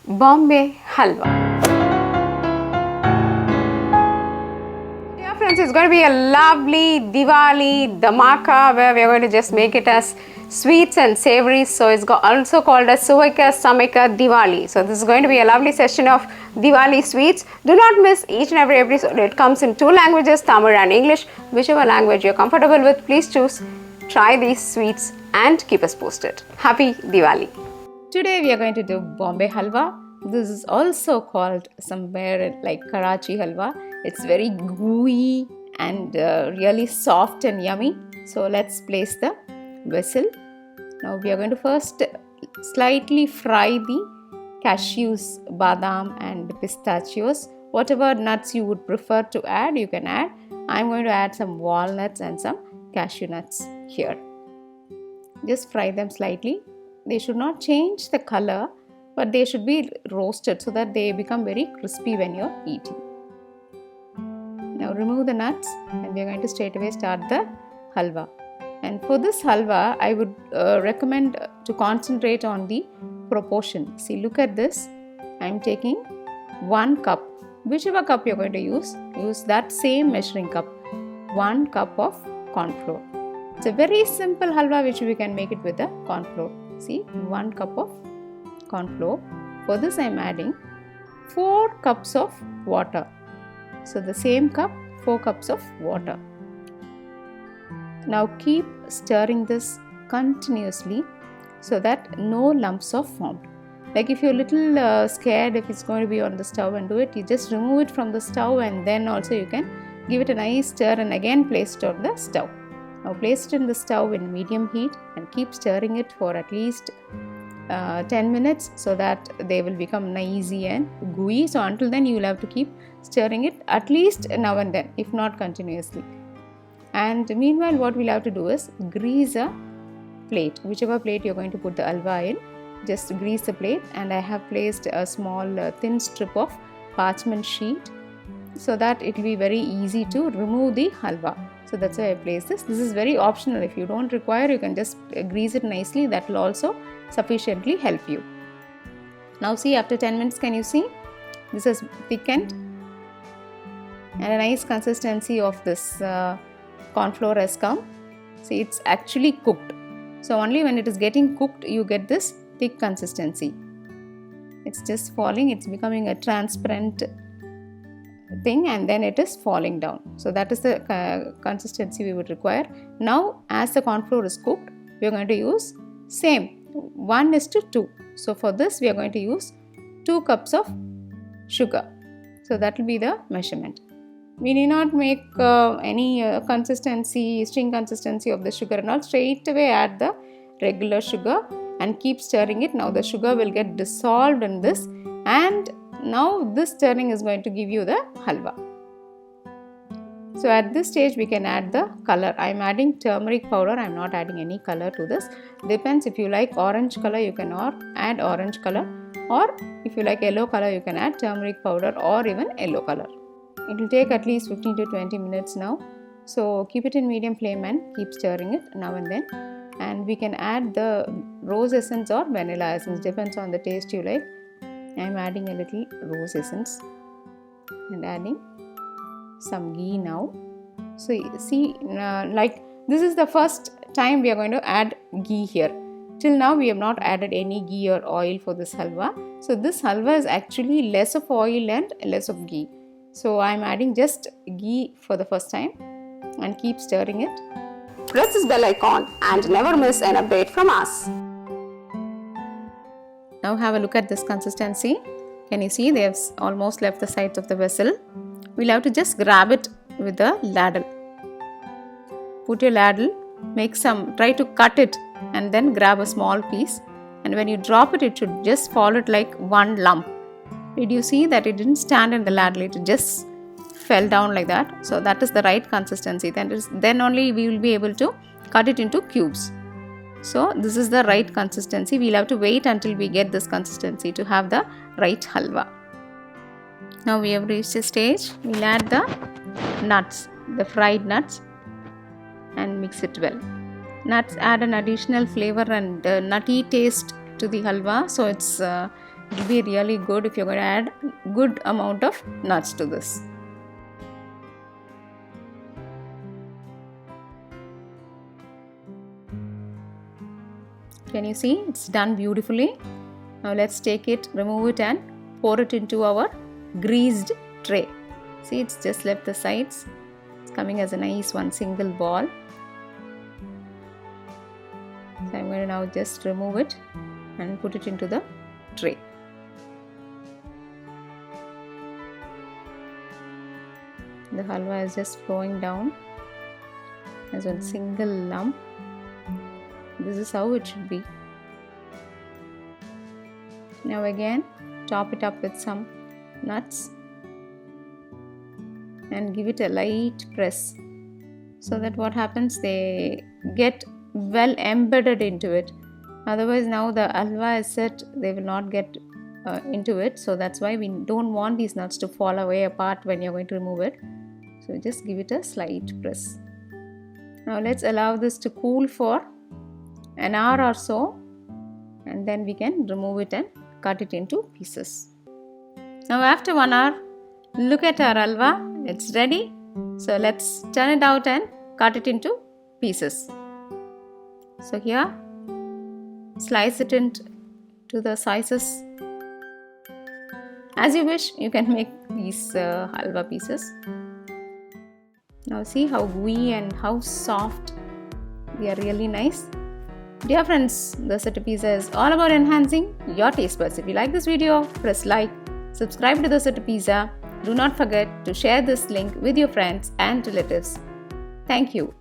Bombay Halwa. Dear friends, it's going to be a lovely Diwali dhamaka where we are going to just make it as sweets and savories. So it's also called as samaika Diwali. So this is going to be a lovely session of Diwali sweets. Do not miss each and every episode. It comes in 2 languages, Tamil and English. Whichever language you're comfortable with, please choose. Try these sweets and keep us posted. Happy Diwali. Today we are going to do Bombay Halwa. This is also called somewhere like Karachi Halwa. It's very gooey and really soft and yummy. So let's place the vessel. Now we are going to first slightly fry the cashews, badam and pistachios. Whatever nuts you would prefer to add, you can add. I'm going to add some walnuts and some cashew nuts here. Just fry them slightly. They should not change the color, but they should be roasted so that they become very crispy when you're eating. Now remove the nuts and we are going to straight away start the halwa. And for this halwa, I would recommend to concentrate on the proportion. See, look at this. I'm taking 1 cup. Whichever cup you're going to use that same measuring cup. 1 cup of cornflour. It's a very simple halwa which we can make it with the cornflour. See, 1 cup of cornflour. For this I am adding 4 cups of water. So the same cup, 4 cups of water. Now keep stirring this continuously so that no lumps are formed. Like if you're a little scared if it's going to be on the stove and do it, you just remove it from the stove and then also you can give it a nice stir and again place it on the stove. Now place it in the stove in medium heat and keep stirring it for at least 10 minutes so that they will become nicey and gooey. So until then you will have to keep stirring it at least now and then, if not continuously. And meanwhile what we'll have to do is grease a plate. Whichever plate you're going to put the halwa in, just grease the plate. And I have placed a small thin strip of parchment sheet so that it will be very easy to remove the halwa. So that's why I place this. This is very optional. If you don't require, you can just grease it nicely. That will also sufficiently help you. Now see, after 10 minutes, can you see? This has thickened and a nice consistency of this cornflour has come. See, it's actually cooked. So only when it is getting cooked, you get this thick consistency. It's just falling. It's becoming a transparent thing and then it is falling down. So that is the consistency we would require. Now as the cornflour is cooked, we are going to use same 1:2. So for this we are going to use 2 cups of sugar. So that will be the measurement. We need not make any consistency, string consistency of the sugar and all. Straight away add the regular sugar and keep stirring it. Now the sugar will get dissolved in this and now this stirring is going to give you the halwa. So at this stage we can add the color. I am adding turmeric powder. I am not adding any color to this. Depends, if you like orange color you can add orange color, or if you like yellow color you can add turmeric powder or even yellow color. It will take at least 15 to 20 minutes now. So keep it in medium flame and keep stirring it now and then. And we can add the rose essence or vanilla essence, depends on the taste you like. I am adding a little rose essence and adding some ghee now. So see, like this is the first time we are going to add ghee here. Till now we have not added any ghee or oil for this halwa. So this halwa is actually less of oil and less of ghee. So I am adding just ghee for the first time and keep stirring it. Press this bell icon and never miss an update from us. Now have a look at this consistency. Can you see they have almost left the sides of the vessel? We'll have to just grab it with a ladle. Put your ladle, try to cut it and then grab a small piece. And when you drop it, it should just fall it like one lump. Did you see that it didn't stand in the ladle? It just fell down like that. So that is the right consistency. Then only we will be able to cut it into cubes. So this is the right consistency. We'll have to wait until we get this consistency to have the right halwa. Now we have reached a stage. We'll add the nuts, the fried nuts, and mix it well. Nuts add an additional flavor and nutty taste to the halwa, so it's It will be really good if you're going to add good amount of nuts to this. Can you see? It's done beautifully. Now let's take it, remove it and pour it into our greased tray. See, it's just left the sides. It's coming as a nice one single ball. So I'm going to now just remove it and put it into the tray. The halwa is just flowing down as one single lump. This is how it should be. Now again, top it up with some nuts and give it a light press, so that what happens, they get well embedded into it. Otherwise, now the halwa is set, they will not get into it. So that's why we don't want these nuts to fall away apart when you're going to remove it. So just give it a slight press. Now let's allow this to cool for an hour or so, and then we can remove it and cut it into pieces. Now after 1 hour, look at our halwa, it's ready. So let's turn it out and cut it into pieces. So here, slice it into the sizes as you wish. You can make these halwa pieces. Now see how gooey and how soft. They are really nice. Dear friends, Dosa to Pizza is all about enhancing your taste buds. If you like this video, press like, subscribe to Dosa to Pizza. Do not forget to share this link with your friends and relatives. Thank you.